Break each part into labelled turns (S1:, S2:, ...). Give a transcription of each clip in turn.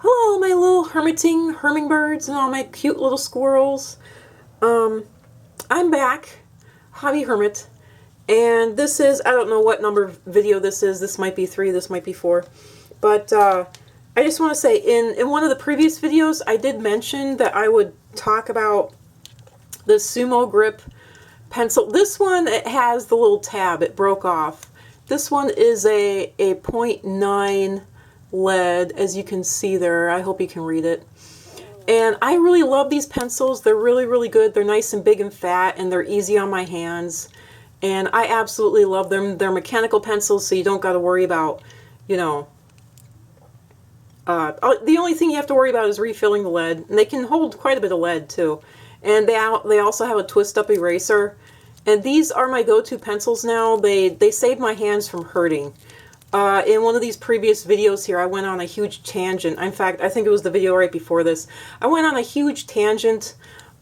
S1: Hello, my little hummingbirds and all my cute little squirrels. I'm back, Hobby Hermit, and this is, I don't know what number video this is. This might be 3, this might be 4. But I just want to say, in one of the previous videos, I did mention that I would talk about the Sumo Grip pencil. This one, it has the little tab. It broke off. This one is a 0.9 lead, as you can see there. I hope you can read it. And I really love these pencils. They're really, really good. They're nice and big and fat, and they're easy on my hands. And I absolutely love them. They're mechanical pencils, so you don't got to worry about, you know, the only thing you have to worry about is refilling the lead. And they can hold quite a bit of lead, too. And they also have a twist-up eraser. And these are my go-to pencils now. They save my hands from hurting. In one of these previous videos here, I went on a huge tangent. In fact, I think it was the video right before this. I went on a huge tangent,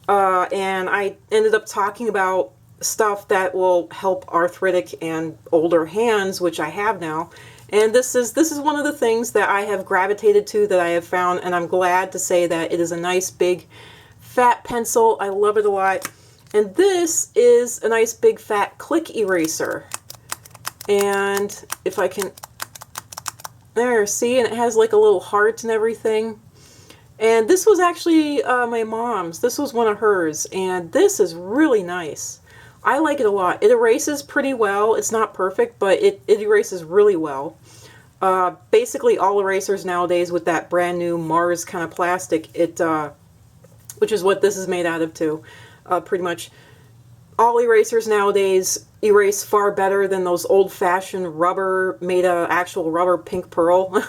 S1: and I ended up talking about stuff that will help arthritic and older hands, which I have now. And this is one of the things that I have gravitated to, that I have found, and I'm glad to say that it is a nice, big, fat pencil. I love it a lot. And this is a nice, big, fat click eraser. And if I can, there, see, and it has like a little heart and everything. And this was actually my mom's. This was one of hers, and this is really nice. I like it a lot. It erases pretty well. It's not perfect, but it erases really well. Basically, all erasers nowadays with that brand new Mars kind of plastic, which is what this is made out of too. Pretty much all erasers nowadays erase far better than those old-fashioned rubber, made of actual rubber pink pearl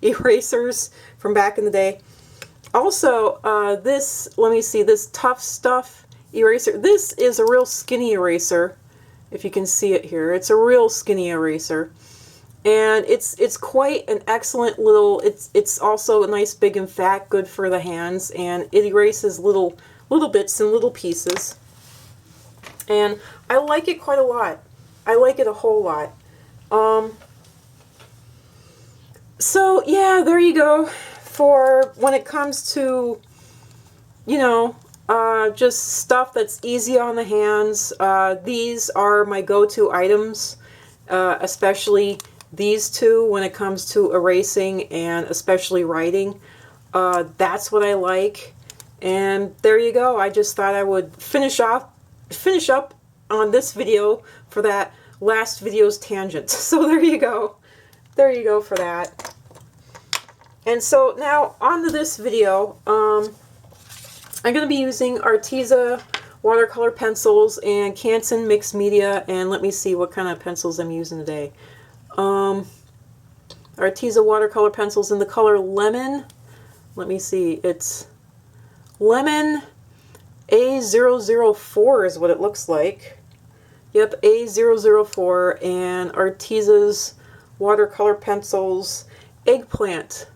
S1: erasers from back in the day. Also, this, let me see, this Tough Stuff eraser. This is a real skinny eraser, if you can see it here. It's a real skinny eraser. And it's quite an excellent little, it's also a nice, big and fat, good for the hands, and it erases little bits and little pieces. And I like it quite a lot. I like it a whole lot. So yeah, there you go. For when it comes to, you know, just stuff that's easy on the hands, these are my go-to items, especially these two when it comes to erasing and especially writing. That's what I like. And there you go. I just thought I would finish up on this video for that last video's tangent. So there you go. There you go for that. And so now on to this video. I'm going to be using Arteza watercolor pencils and Canson mixed media. And let me see what kind of pencils I'm using today. Arteza watercolor pencils in the color Lemon. Let me see. It's Lemon A004 is what it looks like. Yep, A004, and Arteza's watercolor pencils Eggplant,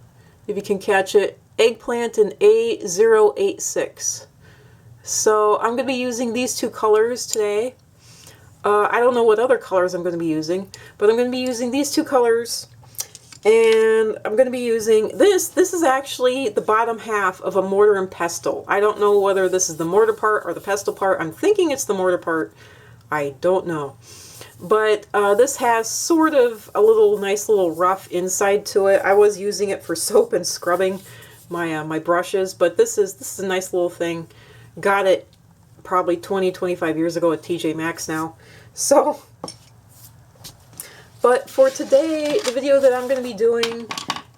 S1: if you can catch it, Eggplant in A086. So I'm going to be using these two colors today. I don't know what other colors I'm going to be using, but I'm going to be using these two colors. And I'm going to be using this. This is actually the bottom half of a mortar and pestle. I don't know whether this is the mortar part or the pestle part. I'm thinking it's the mortar part. I don't know. But this has sort of a nice little rough inside to it. I was using it for soap and scrubbing my brushes, but this is a nice little thing. Got it probably 20-25 years ago at TJ Maxx now. So, but for today, the video that I'm going to be doing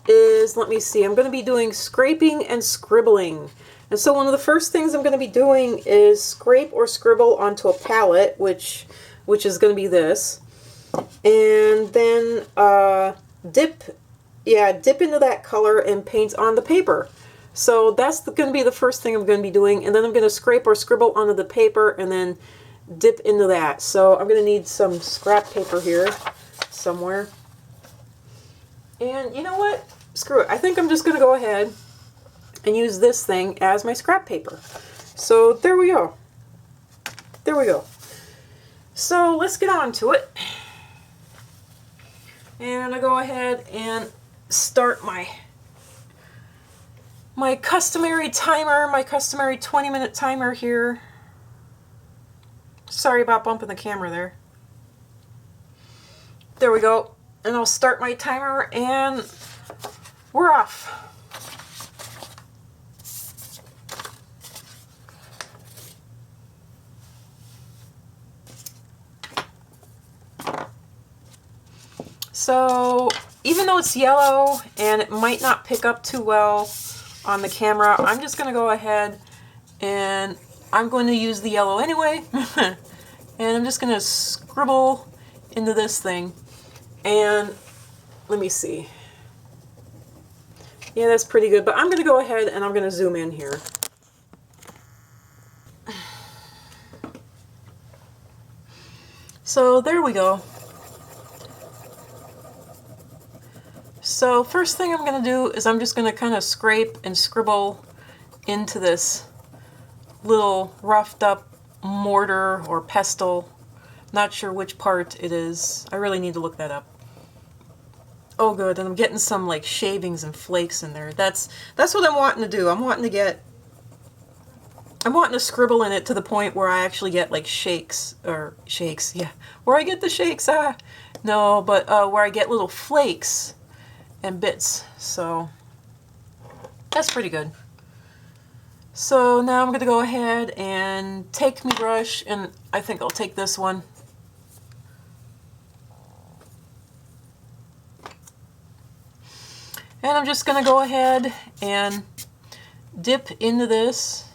S1: is, let me see, I'm going to be doing scraping and scribbling. And so one of the first things I'm going to be doing is scrape or scribble onto a palette, which is going to be this. And then dip into that color and paint on the paper. So that's going to be the first thing I'm going to be doing. And then I'm going to scrape or scribble onto the paper and then dip into that. So I'm going to need some scrap paper here somewhere. And you know what? Screw it. I think I'm just going to go ahead and use this thing as my scrap paper. So there we go. There we go. So let's get on to it. And I go ahead and start my my customary timer, my customary 20-minute timer here. Sorry about bumping the camera there. There we go. And I'll start my timer and we're off. So even though it's yellow and it might not pick up too well on the camera, I'm just going to go ahead and I'm going to use the yellow anyway. And I'm just going to scribble into this thing. And let me see. Yeah, that's pretty good, but I'm going to go ahead and I'm going to zoom in here. So there we go. So first thing I'm going to do is I'm just going to kind of scrape and scribble into this little roughed up mortar or pestle. Not sure which part it is. I really need to look that up. Oh good, and I'm getting some like shavings and flakes in there. That's what I'm wanting to do. I'm wanting to scribble in it to the point where I actually get like shakes, yeah. Where I get the shakes, no, but where I get little flakes and bits. So that's pretty good. So now I'm going to go ahead and take my brush, and I think I'll take this one. And I'm just going to go ahead and dip into this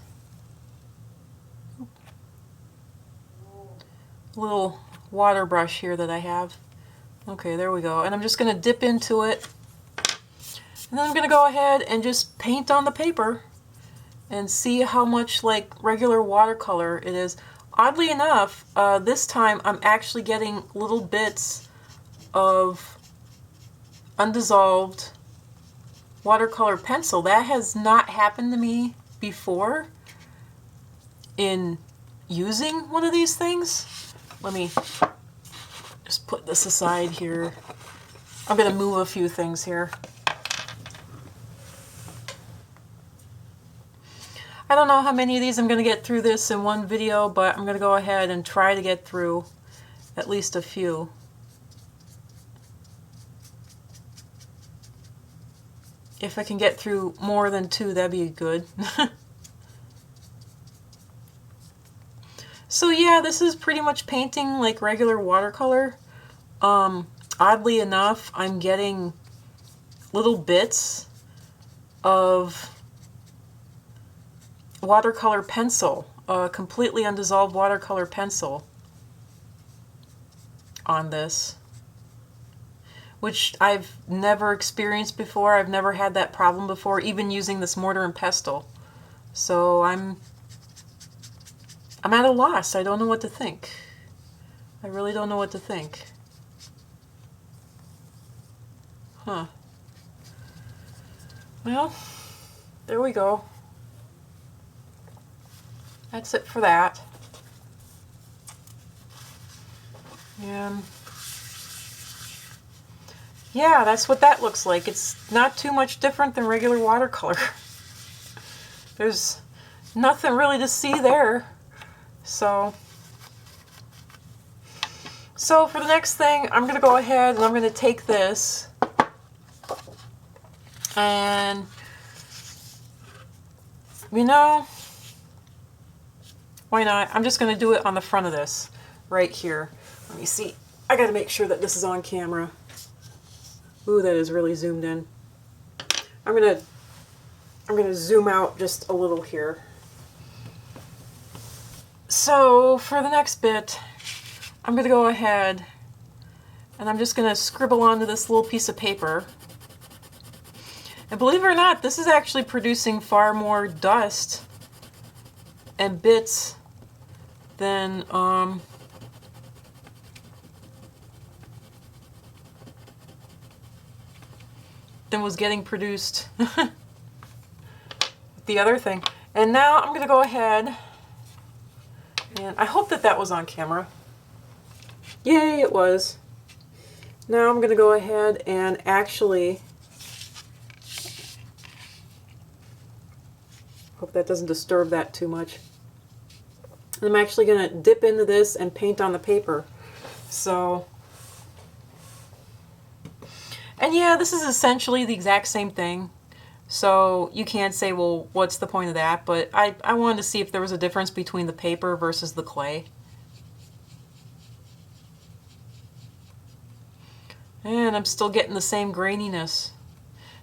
S1: little water brush here that I have. Okay, there we go. And I'm just going to dip into it. And then I'm going to go ahead and just paint on the paper and see how much like regular watercolor it is. Oddly enough, this time I'm actually getting little bits of undissolved watercolor pencil. That has not happened to me before in using one of these things. Let me just put this aside here. I'm going to move a few things here. I don't know how many of these I'm going to get through this in one video, but I'm going to go ahead and try to get through at least a few. If I can get through more than 2, that'd be good. So yeah, this is pretty much painting like regular watercolor. Oddly enough, I'm getting little bits of watercolor pencil, completely undissolved watercolor pencil on this, which I've never experienced before. I've never had that problem before, even using this mortar and pestle. So I'm at a loss. I don't know what to think. I really don't know what to think. Huh. Well, there we go. That's it for that. And yeah, that's what that looks like. It's not too much different than regular watercolor. There's nothing really to see there. So for the next thing, I'm going to go ahead and I'm going to take this and, you know, why not? I'm just going to do it on the front of this right here. Let me see. I got to make sure that this is on camera. Ooh, that is really zoomed in. I'm going to zoom out just a little here. So for the next bit, I'm going to go ahead and I'm just going to scribble onto this little piece of paper. And believe it or not, this is actually producing far more dust and bits than was getting produced the other thing. And now I'm going to go ahead, and I hope that that was on camera. Yay, it was. Now I'm going to go ahead and actually Hope that doesn't disturb that too much. And I'm actually going to dip into this and paint on the paper. So, and yeah, this is essentially the exact same thing. So you can't say, well, what's the point of that? But I wanted to see if there was a difference between the paper versus the clay. And I'm still getting the same graininess.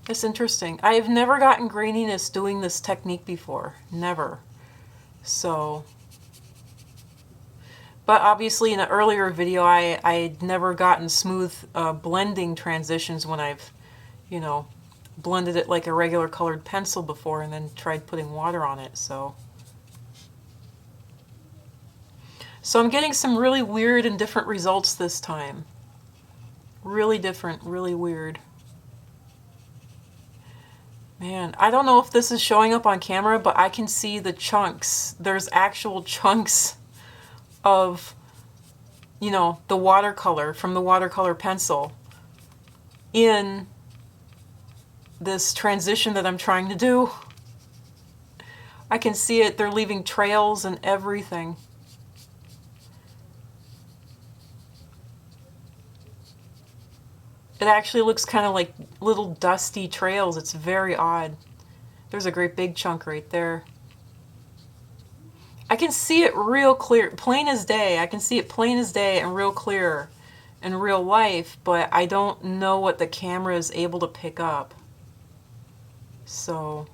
S1: That's interesting. I've never gotten graininess doing this technique before. Never. So, but obviously in an earlier video I'd never gotten smooth blending transitions when I've, you know, blended it like a regular colored pencil before and then tried putting water on it. So I'm getting some really weird and different results this time. Really different, really weird. Man, I don't know if this is showing up on camera, but I can see the chunks. There's actual chunks of, you know, the watercolor from the watercolor pencil in this transition that I'm trying to do. I can see it. They're leaving trails and everything. It actually looks kind of like little dusty trails. It's very odd. There's a great big chunk right there. I can see it real clear, plain as day. I can see it plain as day and real clear in real life, but I don't know what the camera is able to pick up. So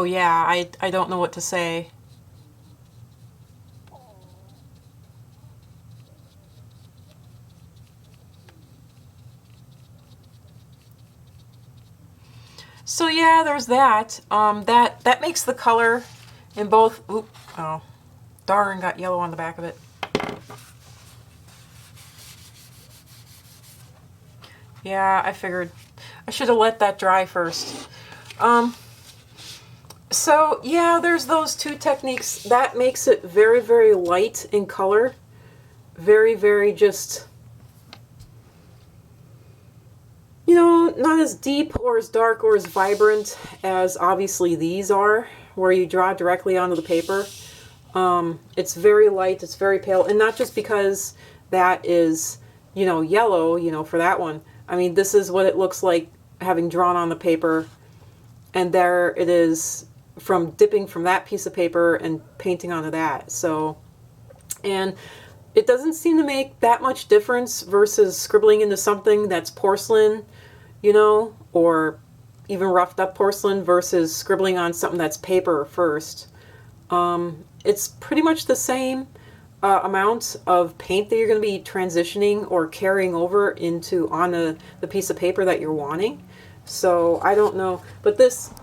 S1: yeah, I don't know what to say. So yeah, there's that. That makes the color in both. Oop, oh, darn, got yellow on the back of it. Yeah, I figured I should have let that dry first. So yeah, there's those two techniques. That makes it very, very light in color. Very, very just, you know, not as deep or as dark or as vibrant as obviously these are, where you draw directly onto the paper. It's very light, it's very pale, and not just because that is, you know, yellow, you know, for that one. I mean, this is what it looks like having drawn on the paper, and there it is from dipping from that piece of paper and painting onto that. So, and it doesn't seem to make that much difference versus scribbling into something that's porcelain, you know, or even roughed up porcelain versus scribbling on something that's paper first. It's pretty much the same amount of paint that you're going to be transitioning or carrying over into on the piece of paper that you're wanting. So I don't know, but this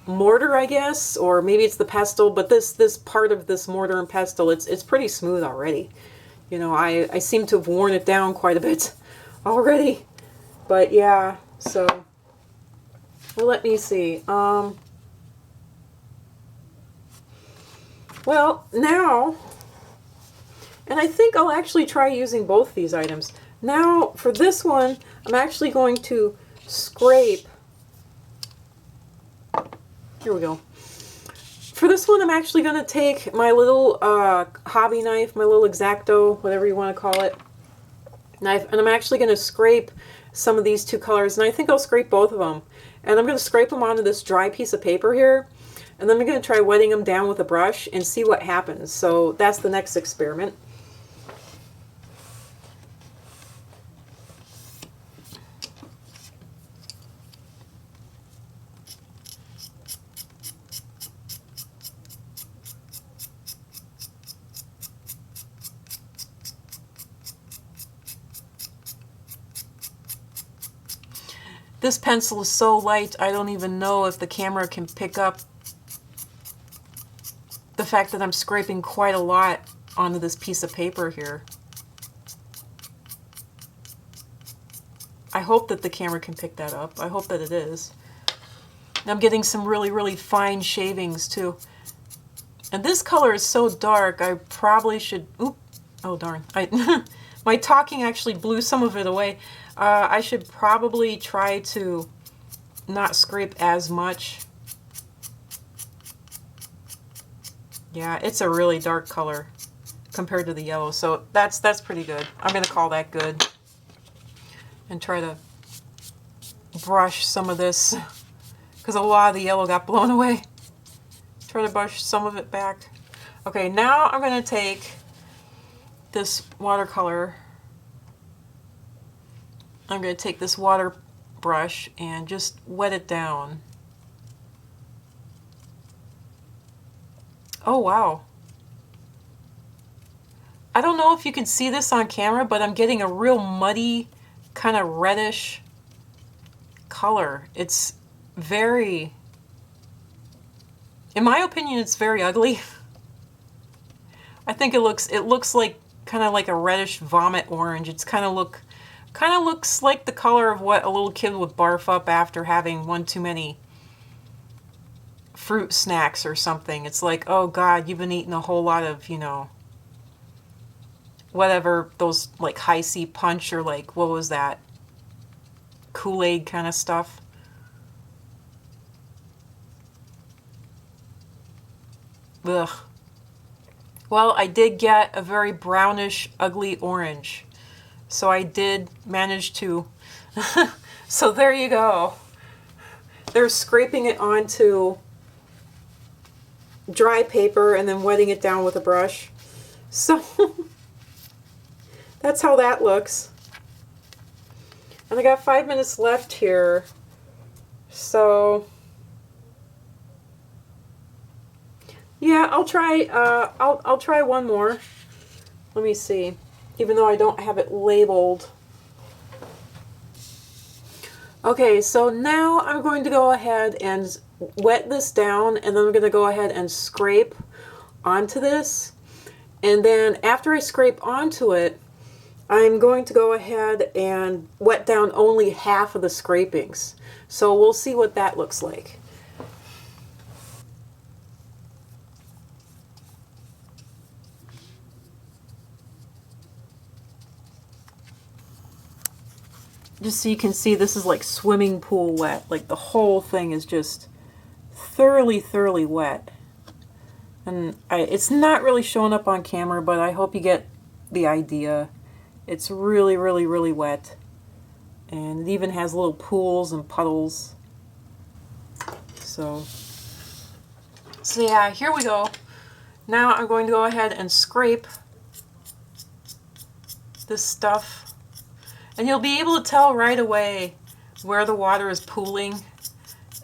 S1: mortar, I guess, or maybe it's the pestle, but this part of this mortar and pestle, it's pretty smooth already. You know, I seem to have worn it down quite a bit already. But yeah, so, well, let me see. Well, now, and I think I'll actually try using both these items. Now, for this one, I'm actually going to scrape. Here we go. For this one, I'm actually going to take my little hobby knife, my little X-Acto, whatever you want to call it, knife, and I'm actually going to scrape some of these two colors, and I think I'll scrape both of them. And I'm going to scrape them onto this dry piece of paper here, and then I'm going to try wetting them down with a brush and see what happens. So that's the next experiment. This pencil is so light, I don't even know if the camera can pick up the fact that I'm scraping quite a lot onto this piece of paper here. I hope that the camera can pick that up. I hope that it is. And I'm getting some really, really fine shavings too. And this color is so dark, I probably should, oop, oh darn. My talking actually blew some of it away. I should probably try to not scrape as much. Yeah, it's a really dark color compared to the yellow, so that's pretty good. I'm going to call that good. And try to brush some of this, because a lot of the yellow got blown away. Try to brush some of it back. Okay, now I'm going to take this watercolor. I'm going to take this water brush and just wet it down. Oh, wow. I don't know if you can see this on camera, but I'm getting a real muddy, kind of reddish color. It's very, in my opinion, it's very ugly. I think it looks like kind of like a reddish vomit orange. It's kind of looks like the color of what a little kid would barf up after having one too many fruit snacks or something. It's like, oh God, you've been eating a whole lot of, you know, whatever, those like high C punch or like, what was that? Kool-Aid kind of stuff. Ugh. Well, I did get a very brownish, ugly orange. So I did manage to. So there you go. They're scraping it onto dry paper and then wetting it down with a brush. So that's how that looks. And I got 5 minutes left here. So yeah, I'll try I'll try one more. Let me see. Even though I don't have it labeled. Okay, so now I'm going to go ahead and wet this down, and then I'm going to go ahead and scrape onto this. And then after I scrape onto it, I'm going to go ahead and wet down only half of the scrapings. So we'll see what that looks like. Just so you can see, this is like swimming pool wet. Like the whole thing is just thoroughly wet. And it's not really showing up on camera, but I hope you get the idea. It's really wet. And it even has little pools and puddles. So yeah, here we go. Now I'm going to go ahead and scrape this stuff. And you'll be able to tell right away where the water is pooling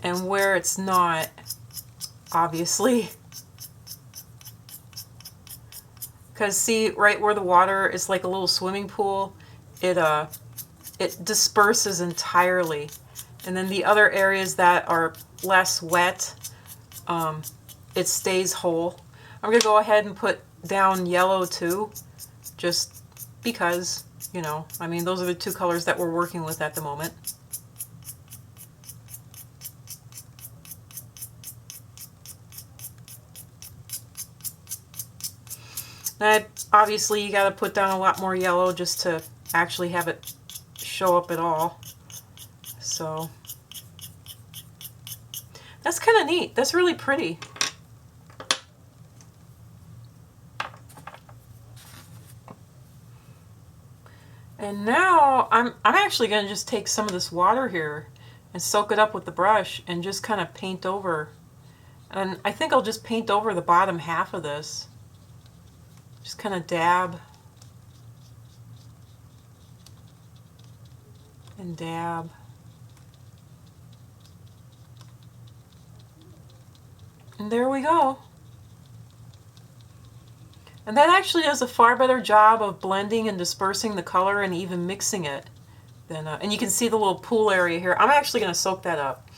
S1: and where it's not, obviously. Because see, right where the water is like a little swimming pool, it disperses entirely. And then the other areas that are less wet, it stays whole. I'm going to go ahead and put down yellow too, just because, you know, I mean, those are the two colors that we're working with at the moment. Now, obviously, you got to put down a lot more yellow just to actually have it show up at all. So that's kind of neat. That's really pretty. And now I'm actually going to just take some of this water here and soak it up with the brush and just kind of paint over. And I think I'll just paint over the bottom half of this. Just kind of dab and dab. And there we go. And that actually does a far better job of blending and dispersing the color and even mixing it than, and you can see the little pool area here. I'm actually going to soak that up.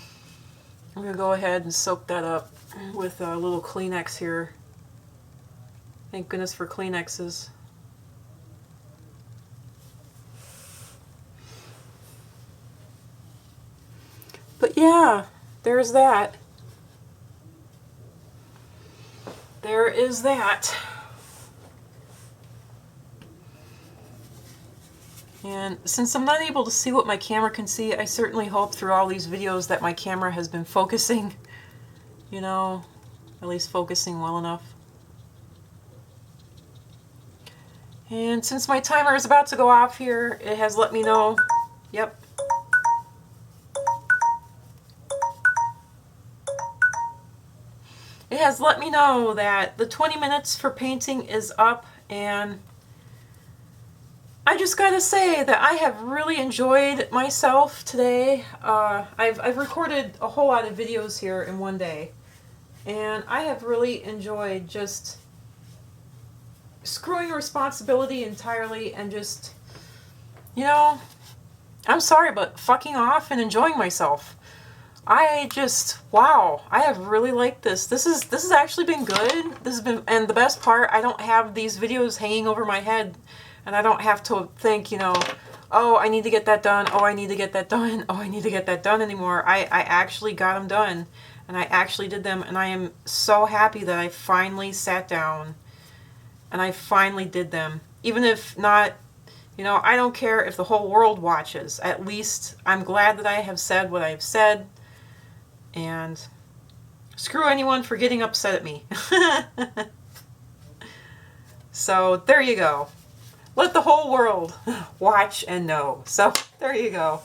S1: I'm going to go ahead and soak that up with a little Kleenex here. Thank goodness for Kleenexes. But yeah, there's that. There is that. And since I'm not able to see what my camera can see, I certainly hope through all these videos that my camera has been focusing, you know, at least focusing well enough. And since my timer is about to go off here, it has let me know, yep. It has let me know that the 20 minutes for painting is up, and I just gotta say that I have really enjoyed myself today. I've recorded a whole lot of videos here in one day, and I have really enjoyed just screwing responsibility entirely and just, you know, I'm sorry, but fucking off and enjoying myself. I just, wow, I have really liked this. This has actually been good. This has been, and the best part, I don't have these videos hanging over my head, and I don't have to think, you know, oh, I need to get that done. Oh, I need to get that done. Oh, I need to get that done anymore. I actually got them done, and I actually did them, and I am so happy that I finally sat down and I finally did them. Even if not, you know, I don't care if the whole world watches. At least I'm glad that I have said what I've said. And screw anyone for getting upset at me. So there you go. Let the whole world watch and know. So there you go.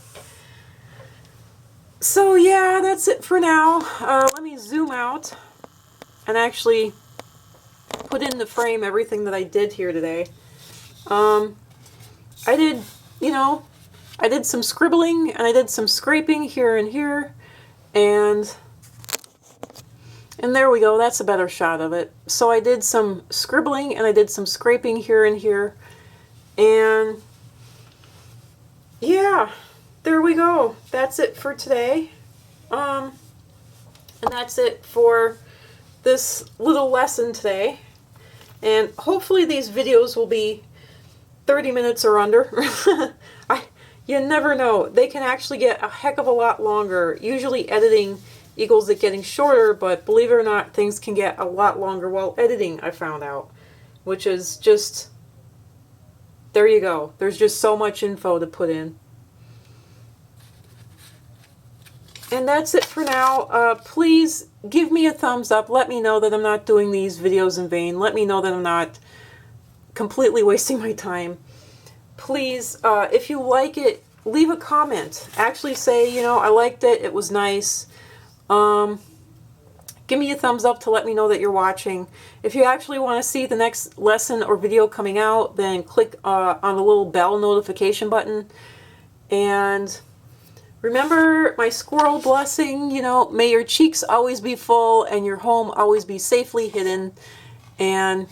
S1: So yeah, that's it for now. Let me zoom out and actually put in the frame everything that I did here today. I did, you know, I did some scribbling and I did some scraping here and here. And there we go, that's a better shot of it. So I did some scribbling and I did some scraping here and here. And yeah, there we go. That's it for today. And that's it for this little lesson today. And hopefully these videos will be 30 minutes or under. You never know. They can actually get a heck of a lot longer. Usually editing equals it getting shorter, but believe it or not, things can get a lot longer while editing, I found out. Which is just, there you go. There's just so much info to put in. And that's it for now. Please give me a thumbs up. Let me know that I'm not doing these videos in vain. Let me know that I'm not completely wasting my time. Please, if you like it, leave a comment. Actually say, you know, I liked it. It was nice. Give me a thumbs up to let me know that you're watching. If you actually want to see the next lesson or video coming out, then click on the little bell notification button. And remember my squirrel blessing, you know, may your cheeks always be full and your home always be safely hidden. And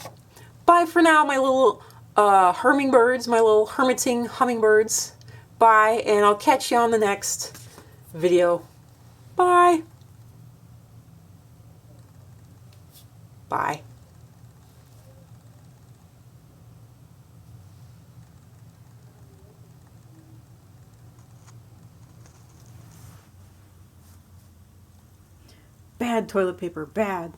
S1: bye for now, my little hummingbirds, my little hermiting hummingbirds. Bye, and I'll catch you on the next video. Bye. Bye. Bad toilet paper, bad.